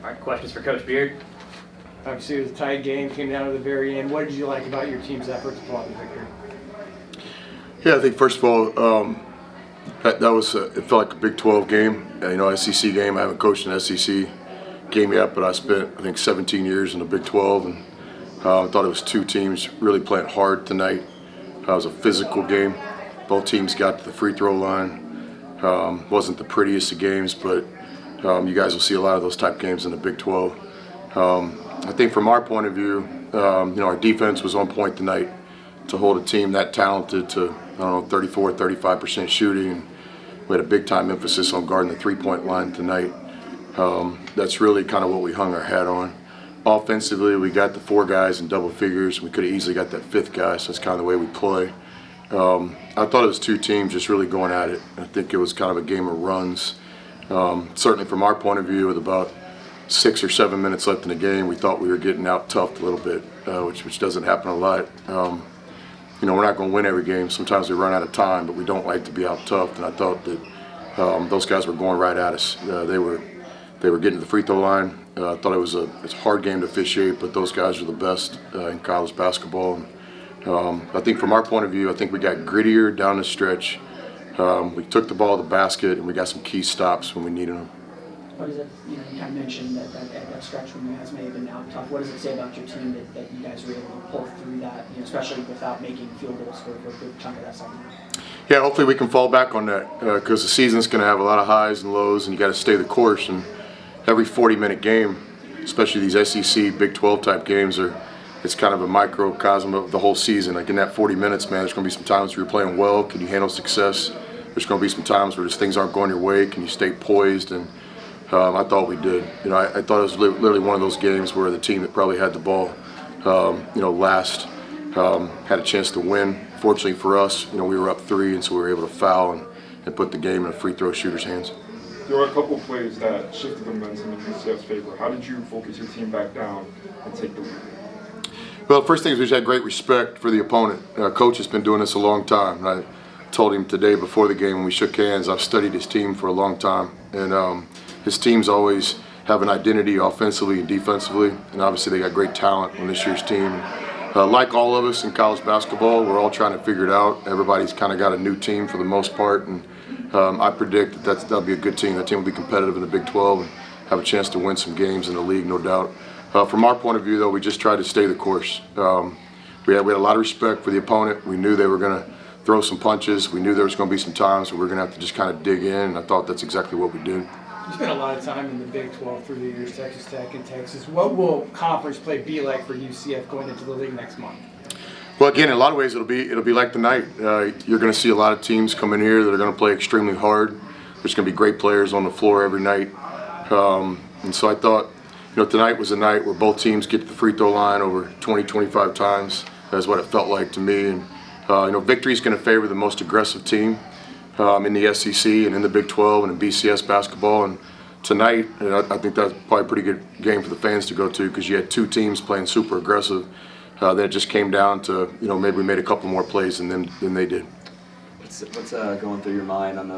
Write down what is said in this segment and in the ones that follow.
All right, questions for Coach Beard? Obviously, it was a tight game, came down to the very end. What did you like about your team's effort to pull out the victory? Yeah, I think first of all, that was it felt like a Big 12 game, SEC game. I haven't coached an SEC game yet, but I spent I think 17 years in the Big 12, and I thought it was two teams really playing hard tonight. It was a physical game. Both teams got to the free throw line. Wasn't the prettiest of games, but you guys will see a lot of those type games in the Big 12. I think from our point of view, our defense was on point tonight to hold a team that talented to, 34, 35% shooting. We had a big time emphasis on guarding the 3-point line tonight. That's really kind of what we hung our hat on. Offensively, we got the 4 guys in double figures. We could have easily got that 5th guy, so that's kind of the way we play. I thought it was two teams just really going at it. I think it was kind of a game of runs. Certainly from our point of view, with about 6 or 7 minutes left in the game, we thought we were getting out toughed a little bit, which doesn't happen a lot. We're not going to win every game. Sometimes we run out of time, but we don't like to be out toughed. And I thought that those guys were going right at us. They were getting to the free throw line. I thought it's a hard game to officiate, but those guys are the best in college basketball. I think from our point of view, I think we got grittier down the stretch. We took the ball to the basket, and we got some key stops when we needed them. What is it? You kind of mentioned that stretch when you guys may have been out tough. What does it say about your team that you guys were able to pull through that, especially without making field goals for a good chunk of that second half? Yeah, hopefully we can fall back on that because the season's going to have a lot of highs and lows, and you got to stay the course. And every 40-minute game, especially these SEC Big 12 type games, it's kind of a microcosm of the whole season. Like in that 40 minutes, man, there's going to be some times where you're playing well. Can you handle success? There's going to be some times where just things aren't going your way. Can you stay poised? And I thought we did. I thought it was literally one of those games where the team that probably had the ball, last, had a chance to win. Fortunately for us, we were up 3, and so we were able to foul and put the game in a free throw shooter's hands. There were a couple of plays that shifted the momentum in UCF's favor. How did you focus your team back down and take the lead? Well, the first thing is we just had great respect for the opponent. Coach has been doing this a long time. I told him today before the game when we shook hands, I've studied his team for a long time. And his teams always have an identity offensively and defensively. And obviously they got great talent on this year's team. Like all of us in college basketball, we're all trying to figure it out. Everybody's kind of got a new team for the most part. And I predict that'll be a good team. That team will be competitive in the Big 12 and have a chance to win some games in the league, no doubt. From our point of view, though, we just tried to stay the course. We had a lot of respect for the opponent. We knew they were going to throw some punches. We knew there was going to be some times where we were going to have to just kind of dig in, and I thought that's exactly what we did. You spent a lot of time in the Big 12 through the years, Texas Tech and Texas. What will conference play be like for UCF going into the league next month? Well, again, in a lot of ways, it'll be like the night. You're going to see a lot of teams come in here that are going to play extremely hard. There's going to be great players on the floor every night, and so I thought, tonight was a night where both teams get to the free throw line over 20, 25 times. That's what it felt like to me. And victory is going to favor the most aggressive team in the SEC and in the Big 12 and in BCS basketball. And tonight, I think that's probably a pretty good game for the fans to go to because you had two teams playing super aggressive. That it just came down to maybe we made a couple more plays than they did. What's going through your mind on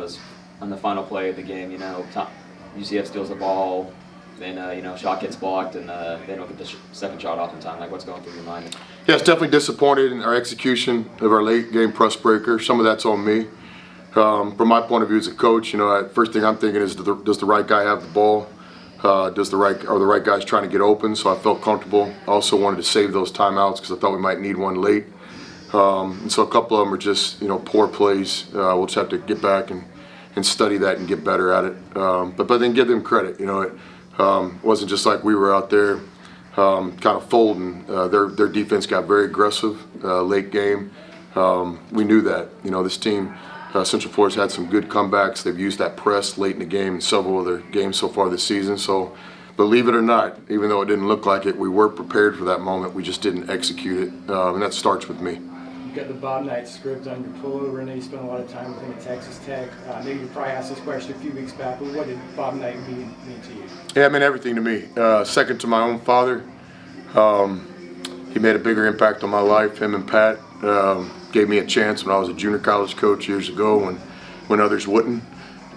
the final play of the game? UCF steals the ball, then shot gets blocked, and they don't get the second shot off in time. Like, what's going through your mind? Yeah, it's definitely disappointed in our execution of our late game press breaker. Some of that's on me. From my point of view as a coach, first thing I'm thinking is, does the right guy have the ball? Are the right guys trying to get open? So I felt comfortable. I also wanted to save those timeouts because I thought we might need one late. And so a couple of them are just poor plays. We'll just have to get back and study that and get better at it. But then give them credit. It wasn't just like we were out there kind of folding. Their defense got very aggressive late game. We knew that. This team. Central Florida's had some good comebacks. They've used that press late in the game in several of their games so far this season. So, believe it or not, even though it didn't look like it, we were prepared for that moment. We just didn't execute it, and that starts with me. You've got the Bob Knight script on your pullover. I know you spent a lot of time with him at Texas Tech. I know you probably asked this question a few weeks back, but what did Bob Knight mean to you? Yeah, it meant everything to me. Second to my own father. He made a bigger impact on my life, him and Pat. Gave me a chance when I was a junior college coach years ago when when others wouldn't.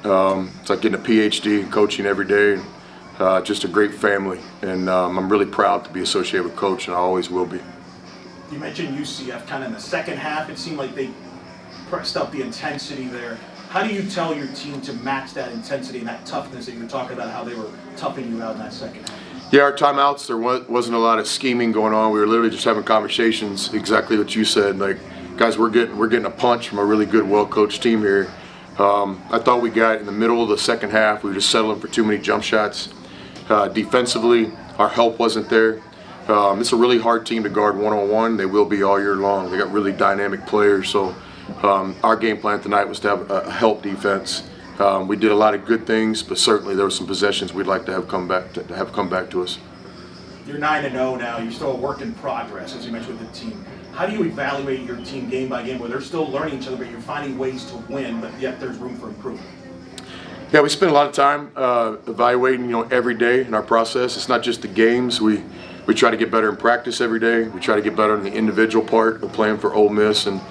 It's like getting a PhD and coaching every day. Just a great family, and I'm really proud to be associated with Coach, and I always will be. You mentioned UCF kind of in the second half. It seemed like they pressed up the intensity there. How do you tell your team to match that intensity and that toughness that you were talking about, how they were toughing you out in that second half? Yeah, our timeouts, there wasn't a lot of scheming going on. We were literally just having conversations, exactly what you said. Like, guys, we're getting a punch from a really good, well-coached team here. I thought we got in the middle of the second half, we were just settling for too many jump shots. Defensively, our help wasn't there. It's a really hard team to guard one-on-one. They will be all year long. They got really dynamic players. So our game plan tonight was to have a help defense. We did a lot of good things, but certainly there were some possessions we'd like to have come back to us. You're 9-0 now. You're still a work in progress, as you mentioned with the team. How do you evaluate your team game by game, where they're still learning each other, but you're finding ways to win, but yet there's room for improvement? Yeah, we spend a lot of time evaluating, every day in our process. It's not just the games. We try to get better in practice every day. We try to get better in the individual part of playing for Ole Miss, and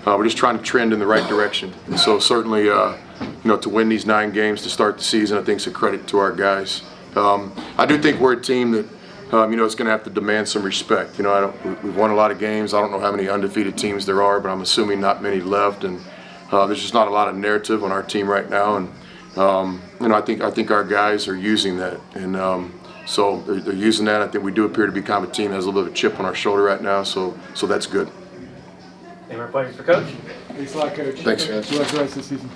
we're just trying to trend in the right direction. And so certainly, to win these 9 games to start the season, I think is a credit to our guys. I do think we're a team that, it's going to have to demand some respect. We've won a lot of games. I don't know how many undefeated teams there are, but I'm assuming not many left, and there's just not a lot of narrative on our team right now. And I think our guys are using that, and so they're using that. I think we do appear to be kind of a team that has a little bit of a chip on our shoulder right now, so that's good. Any more questions for Coach? Thanks a lot, Coach. Thanks, Good guys. luck the rest of the season.